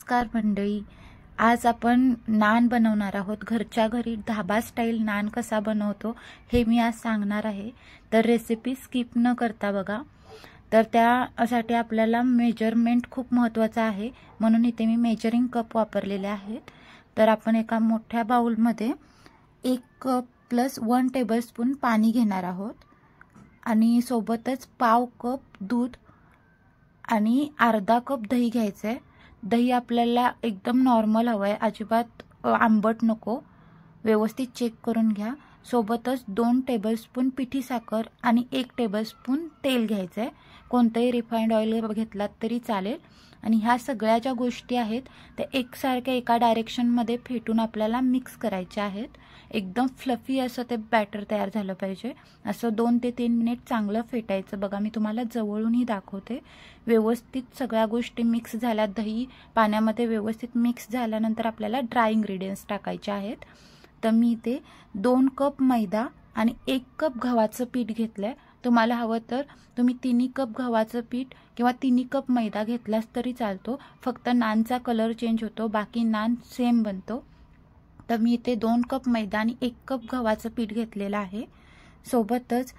नमस्कार मंडळी, आज आपण नान बनवणार आहोत। घरच्या घरी धाबा स्टाईल नान कसा बनवतो हे मी आज सांगणार आहे। तर रेसिपी स्किप न करता बघा। तर त्यासाठी आपल्याला मेजरमेंट खूप महत्त्वाचं आहे, म्हणून इथे मी मेजरिंग कप वापरलेले आहेत। तर आपण एका मोठ्या बाउल मध्ये 1 कप प्लस 1 टेबलस्पून पाणी घेणार आहोत आणि सोबतच पाव कप दूध आणि अर्धा कप दही घ्यायचं आहे। दही आपल्याला एकदम नॉर्मल हवं आहे, अजिबात आंबट नको, व्यवस्थित चेक करून घ्या। सोबतच 2 टेबलस्पून पिठी साखर आणि 1 टेबलस्पून तेल घ्यायचं आहे। कोणतंही रिफाइंड ऑइल घेतलात तरी चालेल। आणि ह्या सगळ्या ज्या गोष्टी आहेत त्या एकसारख्या एका डायरेक्शनमध्ये फेटून आपल्याला मिक्स करायच्या आहेत। एकदम फ्लफी असं ते बॅटर तयार झालं पाहिजे। असं 2 ते 3 मिनिट चांगलं फेटायचं। बघा मी तुम्हाला जवळूनही दाखवते। व्यवस्थित सगळ्या गोष्टी मिक्स झाल्या, दही पाण्यामध्ये व्यवस्थित मिक्स झाल्यानंतर आपल्याला ड्राय इंग्रेडियंट्स टाकायचे आहेत। तर मी इथे 2 कप मैदा आणि 1 कप गव्हाचं पीठ घेतलंय। तुम्हाला हवं तर तुम्ही 3 कप गव्हाचं पीठ किंवा 3 कप मैदा घेतलास तरी चालतो, फक्त नानचा कलर चेंज होतो, बाकी नान सेम बनतो। तर मी इथे 2 कप मैदा आणि 1 कप गव्हाचं पीठ घेतलेलं आहे। सोबतच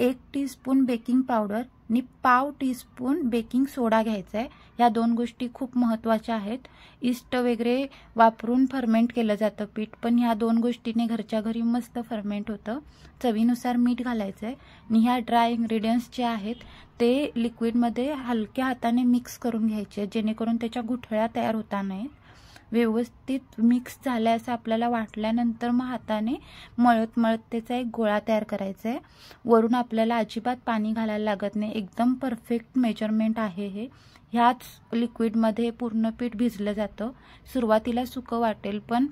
1 टीस्पून बेकिंग पावडर आणि पाव टीस्पून बेकिंग सोडा घ्यायचा आहे। या 2 गोष्टी खूप महत्त्वाच्या आहेत। इस्ट वगैरे वापरून फर्मेंट केलं जातं पीठ, पण ह्या 2 गोष्टीने घरच्या घरी मस्त फर्मेंट होतं। चवीनुसार मीठ घालायचं आहे आणि ह्या ड्राय इंग्रेडियंट्स जे आहेत ते लिक्विडमध्ये हलक्या हाताने मिक्स करून घ्यायचे, जेणेकरून त्याच्या गुठळ्या तयार होता नाहीत। व्यवस्थित मिक्स झाले असं आपल्याला वाटल्यानंतर मग हाताने मळत मळत त्याचा एक गोळा तयार करायचा आहे। वरून आपल्याला अजिबात पाणी घालायला लागत नाही, एकदम परफेक्ट मेजरमेंट आहे हे। ह्याच लिक्विडमध्ये पूर्ण पीठ भिजलं जातं। सुरुवातीला सुकं वाटेल, पण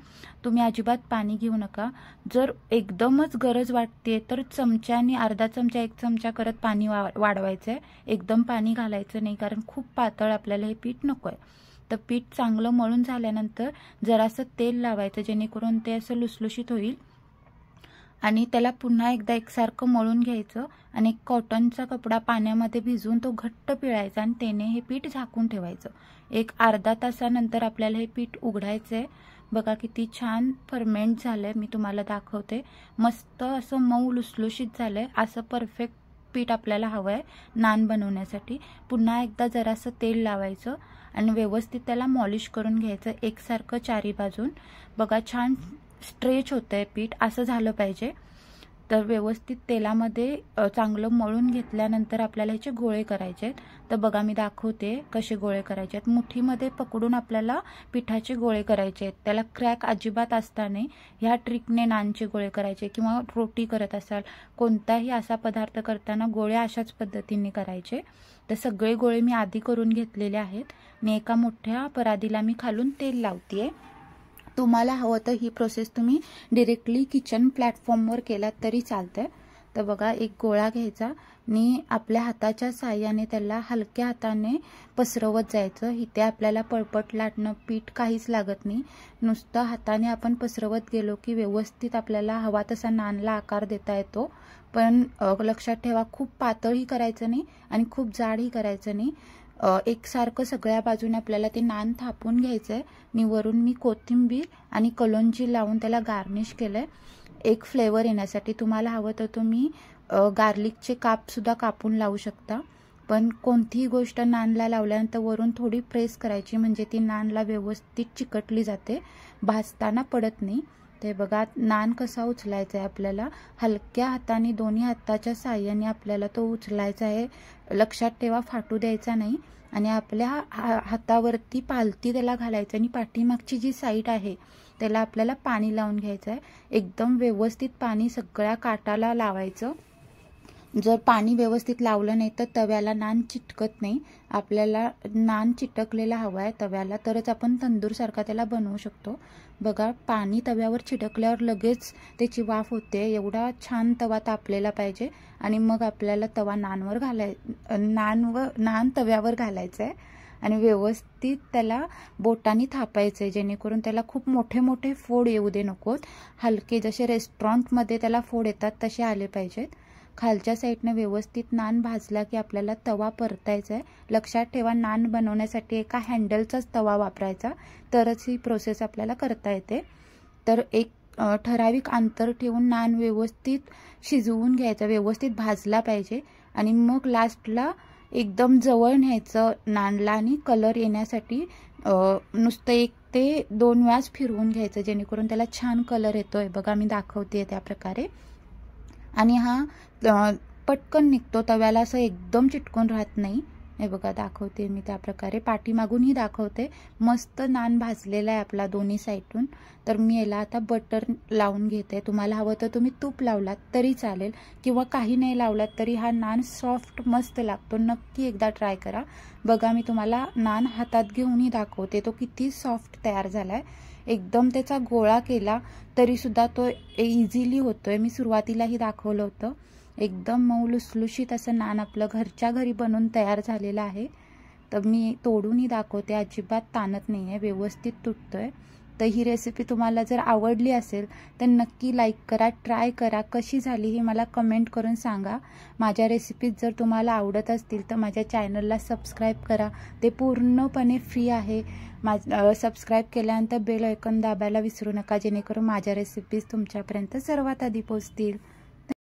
तुम्ही अजिबात पाणी घेऊ नका। जर एकदमच गरज वाटते तर चमच्याने अर्धा चमचा 1 चमचा करत पाणी वाढवायचं आहे, एकदम पाणी घालायचं नाही, कारण खूप पातळ आपल्याला हे पीठ नको आहे। तर पीठ चांगलं मळून झाल्यानंतर जरासं तेल लावायचं, जेणेकरून ते असं लुसलुशीत होईल आणि त्याला पुन्हा एकदा एकसारखं मळून घ्यायचं आणि कॉटनचा कपडा पाण्यामध्ये भिजवून तो घट्ट पिळायचा आणि त्याने हे पीठ झाकून ठेवायचं। एक अर्धा तासानंतर आपल्याला हे पीठ उघडायचं आहे। बघा किती छान फर्मेंट झालंय, मी तुम्हाला दाखवते। मस्त असं मऊ लुसलुशीत झालंय। असं परफेक्ट पीठ आपल्याला हवं आहे नान बनवण्यासाठी। पुन्हा एकदा जरासं तेल लावायचं आणि व्यवस्थित त्याला मॉलिश करून घ्यायचं एकसारखं चारी बाजून। बघा छान स्ट्रेच होतंय पीठ, असं झालं पाहिजे। तर व्यवस्थित तेलामध्ये चांगलं मळून घेतल्यानंतर आपल्याला ह्याचे गोळे करायचे आहेत। तर बघा मी दाखवते कसे गोळे करायचे आहेत। मुठीमध्ये पकडून आपल्याला पिठाचे गोळे करायचे आहेत, त्याला क्रॅक अजिबात असता नाही। ह्या ट्रिकने नानचे गोळे करायचे, किंवा रोटी करत असाल, कोणताही असा पदार्थ करताना गोळे अशाच पद्धतीने करायचे। तर सगळे गोळे मी आधी करून घेतलेले आहेत आणि एका मोठ्या परातीला मी खालून तेल लावतेय। तुम्हाला हवं तर ही प्रोसेस तुम्ही डायरेक्टली किचन प्लॅटफॉर्मवर केलात तरी चालतंय। तर बघा एक गोळा घ्यायचा आणि आपल्या हाताच्या साहाय्याने त्याला हलक्या हाताने पसरवत जायचं। इथे आपल्याला पळपट लाटणं पीठ काहीच लागत नाही, नुसतं हाताने आपण पसरवत गेलो की व्यवस्थित आपल्याला हवा तसा नानला आकार देता येतो। पण लक्षात ठेवा, खूप पातळही करायचं नाही आणि खूप जाडही करायचं नाही। एकसारखं सगळ्या बाजूने आपल्याला ते नान थापून घ्यायचंय आणि वरून मी कोथिंबीर आणि कलोंजी लावून त्याला गार्निश केलंय एक फ्लेवर येण्यासाठी। तुम्हाला हवं तर तुम्ही गार्लिकचे काप सुद्धा कापून लावू शकता, पण कोणतीही गोष्ट नानला लावल्यानंतर वरून थोडी प्रेस करायची, म्हणजे ती नानला व्यवस्थित चिकटली जाते, भाजताना पडत नाही। ते बघा नान कसा उचलायचा आहे आपल्याला, हलक्या हाताने दोन्ही हाताच्या साहाय्याने आपल्याला तो उचलायचा आहे। लक्षात ठेवा, फाटू द्यायचा नाही आणि आपल्या हातावरती पालती त्याला घालायचं आणि पाठीमागची जी साईड आहे त्याला आपल्याला पाणी लावून घ्यायचं आहे। एकदम व्यवस्थित पाणी सगळ्या काटाला लावायचं। जर पाणी व्यवस्थित लावलं नाही तर तव्याला नान चिटकत नाही। आपल्याला नान चिटकलेला हवा आहे तव्याला, तरच आपण तंदूरसारखा त्याला बनवू शकतो। बघा पाणी तव्यावर चिटकल्यावर लगेच त्याची वाफ होते, एवढा छान तवा तापलेला पाहिजे। आणि मग आपल्याला तवा नान तव्यावर घालायचं आहे आणि व्यवस्थित त्याला बोटांनी थापायचं आहे, जेणेकरून त्याला खूप मोठे मोठे फोड येऊ दे नकोत, हलके जसे रेस्टॉरंटमध्ये त्याला फोड येतात तसे आले पाहिजेत। खालच्या साईडने व्यवस्थित नान भाजला की आपल्याला तवा परतायचा आहे. लक्षात ठेवा, नान बनवण्यासाठी एका हँडलचाच तवा वापरायचा, तरच ही प्रोसेस आपल्याला करता येते. तर एक ठराविक अंतर ठेवून नान व्यवस्थित शिजवून घ्यायचं, व्यवस्थित भाजला पाहिजे. आणि मग लास्टला एकदम जवळ न्यायचं नानला आणि कलर येण्यासाठी नुसतं 1 ते 2 वेळास फिरवून घ्यायचं, जेणेकरून त्याला छान कलर येतोय. बघा मी दाखवते त्या प्रकारे. आणि हा पटकन निघतो, तव्याला असं एकदम चिटकून राहत नाही. हे बघा दाखवते मी त्या प्रकारे, पाठीमागूनही दाखवते. मस्त नान भाजलेला आहे आपला दोन्ही साईडून. तर मी याला आता बटर लावून घेते. तुम्हाला हवं तर तुम्ही तूप लावलात तरी चालेल, किंवा काही नाही लावलात तरी हा नान सॉफ्ट मस्त लागतो. नक्की एकदा ट्राय करा. बघा मी तुम्हाला नान हातात घेऊनही दाखवते, तो किती सॉफ्ट तयार झालाय. एकदम त्याचा गोळा केला तरी सुद्धा तो इझिली होतोय. मी सुरुवातीलाही दाखवलं होतं. एकदम मऊ लुसलुशीत असं नान आपलं घरच्या घरी बनवून तयार झालेलं आहे. तर मी तोडूनही दाखवते, अजिबात ताणत नाही आहे, व्यवस्थित तुटतोय. तर ही रेसिपी तुम्हाला जर आवडली असेल तर नक्की लाईक करा, ट्राय करा. कशी झाली हे मला कमेंट करून सांगा. माझ्या रेसिपीज जर तुम्हाला आवडत असतील तर माझ्या चॅनलला सबस्क्राईब करा, ते पूर्णपणे फ्री आहे. सबस्क्राईब केल्यानंतर बेल आयकॉन दाबायला विसरू नका, जेणेकरून माझ्या रेसिपीज तुमच्यापर्यंत सर्वात आधी पोहोचतील.